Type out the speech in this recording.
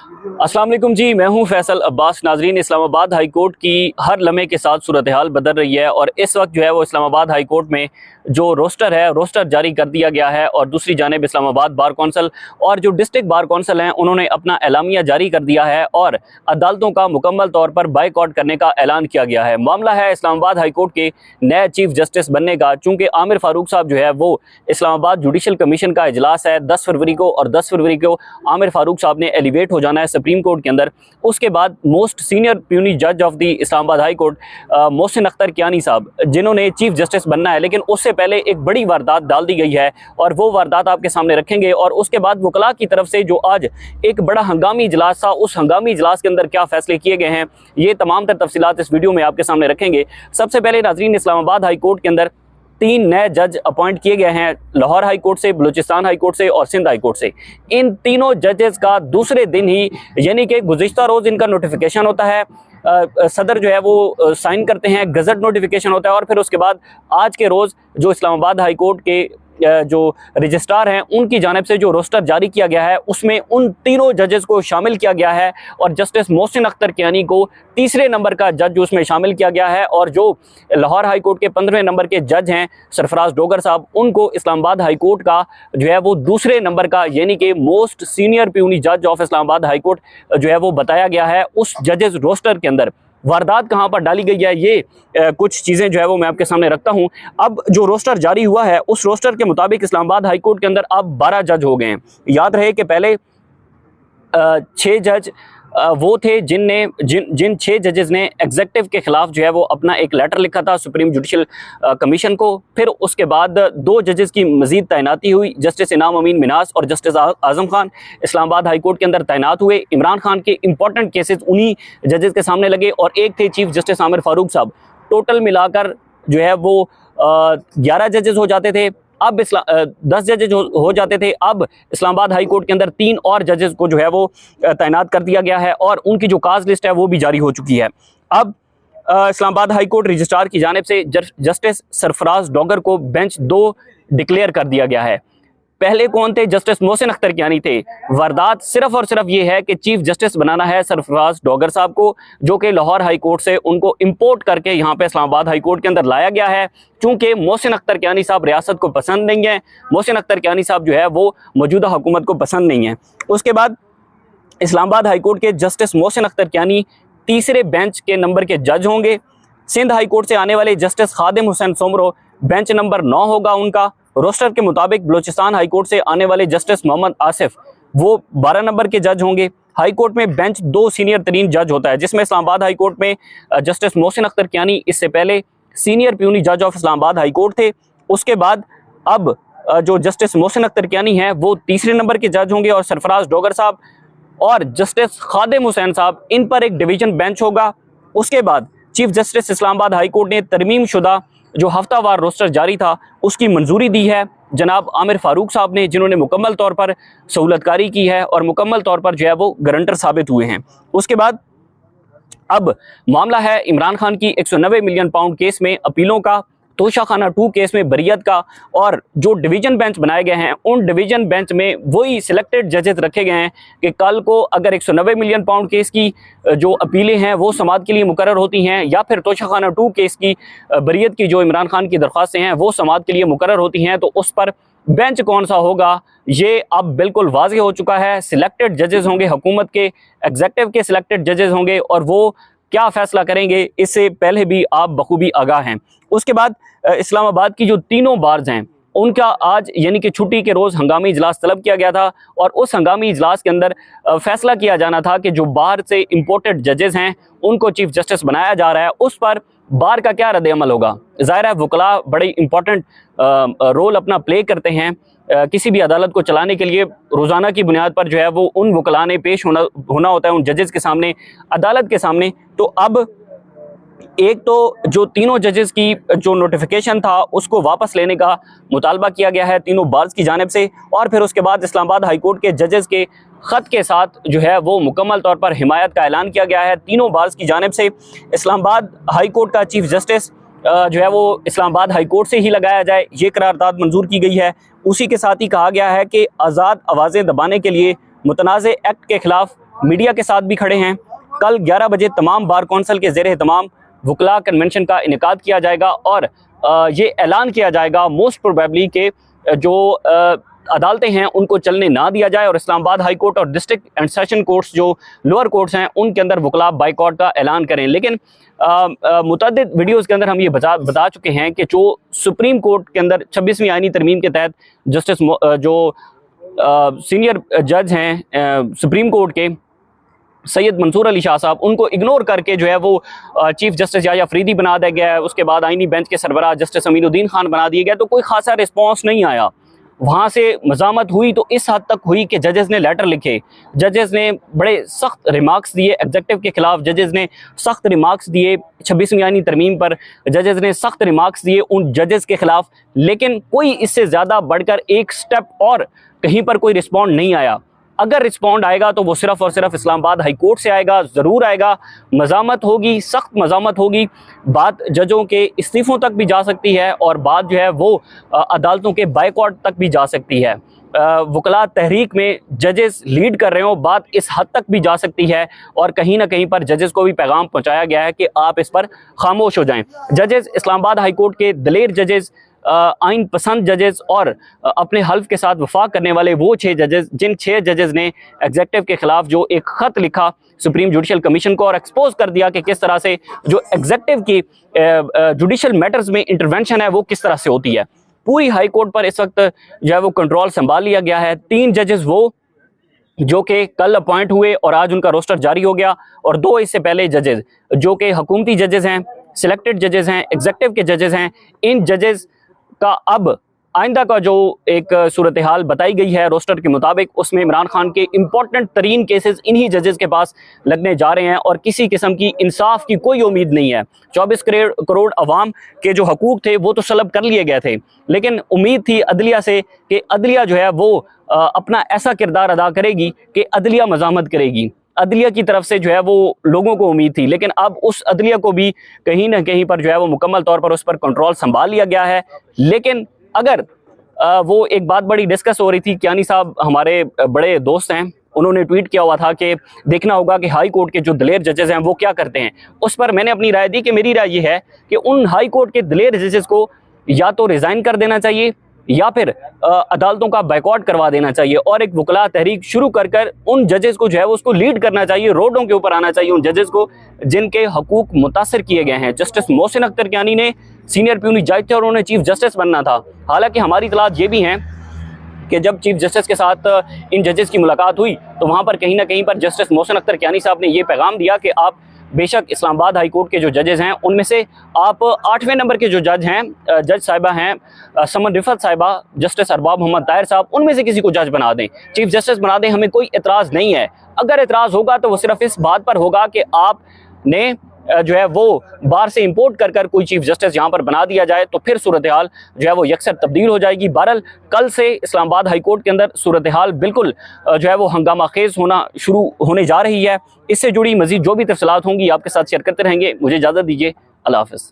अस्सलाम वालेकुम जी, मैं हूं फैसल अब्बास। नाजरीन, इस्लामाबाद हाई कोर्ट की हर लम्हे के साथ सूरत हाल बदल रही है और इस वक्त जो है वो इस्लामाबाद हाई कोर्ट में जो रोस्टर जारी कर दिया गया है और दूसरी जानिब इस्लामाबाद बार कौंसल और जो डिस्ट्रिक्ट बार कौंसल हैं उन्होंने अपना एलामिया जारी कर दिया है और अदालतों का मुकम्मल तौर पर बाइकआउट करने का ऐलान किया गया है। मामला है इस्लामाबाद हाई कोर्ट के नए चीफ जस्टिस बनने का। चूँकि आमिर फारूक साहब जो है वो इस्लामाबाद जुडिशल कमीशन का इजलास है 10 फरवरी को और 10 फरवरी को आमिर फारूक साहब ने एलिवेट हो जाना है सुप्रीम कोर्ट के अंदर। उसके बाद मोस्ट सीनियर प्यूनी जज of the Islamabad high court Mohsin Akhtar Kiyani साहब जिन्होंने चीफ जस्टिस बनना है, लेकिन उससे पहले एक बड़ी वारदात डाल दी गई है और वो वारदात आपके सामने रखेंगे। और उसके बाद वकला की तरफ से जो आज एक बड़ा हंगामी इजलास था, उस हंगामी इजलास के अंदर क्या फैसले किए गए हैं, ये तमाम तर तफसीलात इस वीडियो में आपके सामने रखेंगे। सबसे पहले नाजरीन, इस्लामाबाद हाई कोर्ट के अंदर 3 नए जज अपॉइंट किए गए हैं, लाहौर हाई कोर्ट से, बलूचिस्तान हाई कोर्ट से और सिंध हाई कोर्ट से। इन तीनों जजेस का दूसरे दिन ही यानी कि गुज़िश्ता रोज़ इनका नोटिफिकेशन होता है, सदर जो है वो साइन करते हैं, गजट नोटिफिकेशन होता है और फिर उसके बाद आज के रोज़ जो इस्लामाबाद हाई कोर्ट के जो रजिस्ट्रार हैं उनकी जानिब से जो रोस्टर जारी किया गया है उसमें उन तीनों जजेस को शामिल किया गया है और जस्टिस मोहसिन अख्तर कियानी को तीसरे नंबर का जज उसमें शामिल किया गया है। और जो लाहौर हाई कोर्ट के 15वें नंबर के जज हैं सरफराज डोगर साहब, उनको इस्लामाबाद हाई कोर्ट का जो है वो दूसरे नंबर का यानी कि मोस्ट सीनियर प्यूनी जज ऑफ इस्लामाबाद हाई कोर्ट जो है वो बताया गया है। उस जजेस रोस्टर के अंदर वारदात कहाँ पर डाली गई है, ये कुछ चीज़ें जो है वो मैं आपके सामने रखता हूँ। अब जो रोस्टर जारी हुआ है उस रोस्टर के मुताबिक इस्लामाबाद हाई कोर्ट के अंदर अब 12 जज हो गए हैं। याद रहे कि पहले 6 जज वो थे जिन 6 जजेस ने एग्जेक्टिव के खिलाफ जो है वो अपना एक लेटर लिखा था सुप्रीम जुडिशल कमीशन को। फिर उसके बाद 2 जजेस की मजीद तैनाती हुई, जस्टिस इनाम अमीन मिनास और justice Azam Khan Islamabad high court के अंदर तैनात हुए। इमरान खान के इंपॉर्टेंट केसेस उन्हीं जजेस के सामने लगे और एक थे चीफ जस्टिस आमिर फारूक साहब। टोटल मिलाकर जो है वो 11 जजेस हो जाते थे, अब 10 जजेज हो जाते थे। अब इस्लामाबाद हाई कोर्ट के अंदर 3 और जजेस को जो है वो तैनात कर दिया गया है और उनकी जो काज लिस्ट है वो भी जारी हो चुकी है। अब इस्लामाबाद हाई कोर्ट रजिस्ट्रार की जानिब से जस्टिस सरफराज डोगर को बेंच 2 डिक्लेयर कर दिया गया है। पहले कौन थे? जस्टिस मोहसिन अख्तर कियानी थे। वारदात सिर्फ और सिर्फ ये है कि चीफ जस्टिस बनाना है सरफराज डोगर साहब को, जो कि लाहौर हाई कोर्ट से उनको इंपोर्ट करके यहाँ पे इस्लामाबाद हाई कोर्ट के अंदर लाया गया है। चूंकि मोहसिन अख्तर कियानी साहब रियासत को पसंद नहीं है, मोहसिन अख्तर कियानी साहब जो है वो मौजूदा हुकूमत को पसंद नहीं है। उसके बाद इस्लामाबाद हाई कोर्ट के जस्टिस मोहसिन अख्तर कियानी तीसरे बेंच के नंबर के जज होंगे। सिंध हाई कोर्ट से आने वाले जस्टिस खादिम हुसैन सोमरो बेंच नंबर 9 होगा उनका। रोस्टर के मुताबिक बलूचिस्तान हाई कोर्ट से आने वाले जस्टिस मोहम्मद आसिफ वो 12 नंबर के जज होंगे। हाई कोर्ट में बेंच 2 सीनियर तरीन जज होता है, जिसमें इस्लामाबाद हाई कोर्ट में जस्टिस मोहसिन अख्तर कियानी इससे पहले सीनियर प्यूनी जज ऑफ इस्लामाबाद हाई कोर्ट थे। उसके बाद अब जो जस्टिस मोहसिन अख्तर कियानी है वो तीसरे नंबर के जज होंगे और सरफराज डोगर साहब और जस्टिस खादिम हुसैन साहब, इन पर एक डिवीजन बेंच होगा। उसके बाद chief justice Islamabad high court ने तरमीम शुदा जो हफ्तावार रोस्टर जारी था उसकी मंजूरी दी है जनाब आमिर फारूक साहब ने, जिन्होंने मुकम्मल तौर पर सहूलतकारी की है और मुकम्मल तौर पर जो है वो गारंटर साबित हुए हैं। उसके बाद अब मामला है इमरान खान की 190 मिलियन पाउंड केस में अपीलों का, तोशाखाना 2 केस में बरियत का, और जो डिवीजन बेंच बनाए गए हैं उन डिवीजन बेंच में वही सिलेक्टेड जजेस रखे गए हैं कि कल को अगर 190 मिलियन पाउंड केस की जो अपीलें हैं वो समाअत के लिए मुकर्रर होती हैं या फिर तोशाखाना 2 केस की बरियत की जो इमरान खान की दरख्वास्तें हैं वो समाअत के लिए मुकर्रर होती हैं, तो उस पर बेंच कौन सा होगा ये अब बिल्कुल वाज़ेह हो चुका है। सिलेक्टेड जजेस होंगे, हुकूमत के एग्जेक्टिव के सिलेक्टेड जजेस होंगे और वो क्या फैसला करेंगे इससे पहले भी आप बखूबी आगाह हैं। उसके बाद इस्लामाबाद की जो तीनों बार्स हैं उनका आज यानी कि छुट्टी के रोज़ हंगामी इजलास तलब किया गया था और उस हंगामी इजलास के अंदर फैसला किया जाना था कि जो बाहर से इंपोर्टेड जजेस हैं उनको चीफ जस्टिस बनाया जा रहा है, उस पर बार का क्या रद्द अमल होगा। ज़ाहिर है वकला बड़े इंपॉर्टेंट रोल अपना प्ले करते हैं किसी भी अदालत को चलाने के लिए। रोज़ाना की बुनियाद पर जो है वो उन वकला ने पेश होना होता है उन जजेस के सामने, अदालत के सामने। तो अब एक तो जो तीनों जजेस की जो नोटिफिकेशन था उसको वापस लेने का मुतालबा किया गया है तीनों बार्स की जानिब से, और फिर उसके बाद इस्लामाबाद हाई कोर्ट के जजेस के ख़त के साथ जो है वो मुकम्मल तौर पर हिमायत का ऐलान किया गया है तीनों बार्स की जानिब से। इस्लामाबाद हाई कोर्ट का चीफ जस्टिस जो है वो इस्लामाबाद हाई कोर्ट से ही लगाया जाए, ये करारदाद मंजूर की गई है। उसी के साथ ही कहा गया है कि आज़ाद आवाज़ें दबाने के लिए मुतनाज़ एक्ट के खिलाफ मीडिया के साथ भी खड़े हैं। कल 11 बजे तमाम बार कौंसिल के ज़ेर तमाम वकला कन्वेंशन का इनेकाद किया जाएगा और ये ऐलान किया जाएगा मोस्ट प्रोबेबली के जो अदालतें हैं उनको चलने ना दिया जाए और इस्लामाबाद हाई कोर्ट और डिस्ट्रिक्ट एंड सेशन कोर्ट्स जो लोअर कोर्ट्स हैं उनके अंदर वकला बाइकआउट का ऐलान करें। लेकिन मुतअद्दिद वीडियोज़ के अंदर हम ये बता चुके हैं कि जो सुप्रीम कोर्ट के अंदर 26वीं आईनी तरमीम के तहत जस्टिस जो सीनियर जज हैं सुप्रीम कोर्ट के सैयद मंसूर अली शाह साहब, उनको इग्नोर करके जो है वो चीफ जस्टिस या फरीदी बना दिया गया है। उसके बाद आईनी बेंच के सरबराह जस्टिस अमीनुद्दीन खान बना दिए गए, तो कोई खासा रिस्पॉन्स नहीं आया। वहाँ से मज़ामत हुई तो इस हद तक हुई कि जजेस ने लेटर लिखे, जजेस ने बड़े सख्त रिमार्क्स दिए एग्जेक्टिव के खिलाफ, जजेस ने सख्त रिमार्क्स दिए 26वीं आईनी तरमीम पर, जजेस ने सख्त रिमार्क्स दिए उन जजेस के खिलाफ। लेकिन कोई इससे ज़्यादा बढ़कर एक स्टेप और कहीं पर कोई रिस्पॉन्ड नहीं आया। अगर रिस्पॉन्ड आएगा तो वो सिर्फ और सिर्फ इस्लामाबाद हाई कोर्ट से आएगा, ज़रूर आएगा। मज़ामत होगी, सख्त मज़ामत होगी, बात जजों के इस्तीफ़ों तक भी जा सकती है और बात जो है वो अदालतों के बाइकआउट तक भी जा सकती है। वकला तहरीक में जजेस लीड कर रहे हो, बात इस हद तक भी जा सकती है और कहीं ना कहीं पर जजेस को भी पैगाम पहुँचाया गया है कि आप इस पर खामोश हो जाएँ। जजेस इस्लामाबाद हाई कोर्ट के दलेर जजेस, आइन पसंद जजेस और अपने हल्फ के साथ वफाक करने वाले वो 6 जजेस, जिन 6 जजेस ने एग्जेक्टिव के खिलाफ जो एक ख़त लिखा सुप्रीम जुडिशल कमीशन को और एक्सपोज कर दिया कि किस तरह से जो एग्जेक्टिव की जुडिशल मैटर्स में इंटरवेंशन है वो किस तरह से होती है। पूरी हाई कोर्ट पर इस वक्त जो है वो कंट्रोल संभाल लिया गया है। 3 जजेस वो जो कि कल अपॉइंट हुए और आज उनका रोस्टर जारी हो गया, और 2 इससे पहले जजेस जो कि हुकूमती जजेस हैं, सिलेक्टेड जजेस हैं, एग्जेक्टिव के जजेस हैं। इन जजेस का अब आइंदा का जो एक सूरत हाल बताई गई है रोस्टर के मुताबिक, उसमें इमरान खान के इम्पोर्टेंट तरीन केसेस इन्हीं जजेस के पास लगने जा रहे हैं और किसी किस्म की इंसाफ की कोई उम्मीद नहीं है। 24 करोड़ अवाम के जो हकूक थे वो तो सलब कर लिए गए थे, लेकिन उम्मीद थी अदलिया से कि अदलिया जो है वो अपना ऐसा किरदार अदा करेगी कि अदलिया मज़ामत करेगी। अदलिया की तरफ से जो है वो लोगों को उम्मीद थी, लेकिन अब उस अदलिया को भी कहीं ना कहीं पर जो है वो मुकम्मल तौर पर उस पर कंट्रोल संभाल लिया गया है। लेकिन अगर वो एक बात बड़ी डिस्कस हो रही थी, कियानी साहब हमारे बड़े दोस्त हैं, उन्होंने ट्वीट किया हुआ था कि देखना होगा कि हाई कोर्ट के जो दलेर जजेस हैं वो क्या करते हैं। उस पर मैंने अपनी राय दी कि मेरी राय ये है कि उन हाई कोर्ट के दलेर जजेस को या तो रिज़ाइन कर देना चाहिए या फिर अदालतों का बाइकआउट करवा देना चाहिए और एक वकला तहरीक शुरू कर उन जजेस को जो है उसको लीड करना चाहिए, रोडों के ऊपर आना चाहिए उन जजेस को जिनके हकूक मुतासर किए गए हैं। जस्टिस मोहसिन अख्तर कियानी ने सीनियर प्यूनी जज थे और उन्होंने चीफ जस्टिस बनना था। हालांकि हमारी इतलात ये भी हैं कि जब चीफ जस्टिस के साथ इन जजेस की मुलाकात हुई तो वहाँ पर कहीं ना कहीं पर जस्टिस मोहसिन अख्तर कियानी साहब ने ये पैगाम दिया कि आप बेशक इस्लामाबाद हाई कोर्ट के जो जजेस हैं उनमें से आप 8वें नंबर के जो जज हैं, जज साहिबा हैं समन रिफत साहिबा, जस्टिस अरबाब मोहम्मद ताहिर साहब, उनमें से किसी को जज बना दें, चीफ जस्टिस बना दें, हमें कोई एतराज़ नहीं है। अगर एतराज़ होगा तो वो सिर्फ इस बात पर होगा कि आपने जो है वो बाहर से इंपोर्ट कर कोई चीफ जस्टिस यहाँ पर बना दिया जाए, तो फिर सूरत हाल जो है वो यकसर तब्दील हो जाएगी। बहरहाल कल से इस्लामाबाद हाई कोर्ट के अंदर सूरत हाल बिल्कुल जो है वो हंगामा खेज होना शुरू होने जा रही है। इससे जुड़ी मजीद जो भी तफसीलात होंगी आपके साथ शेयर करते रहेंगे। मुझे इजाज़त दीजिए, अल्लाह हाफ़िज़।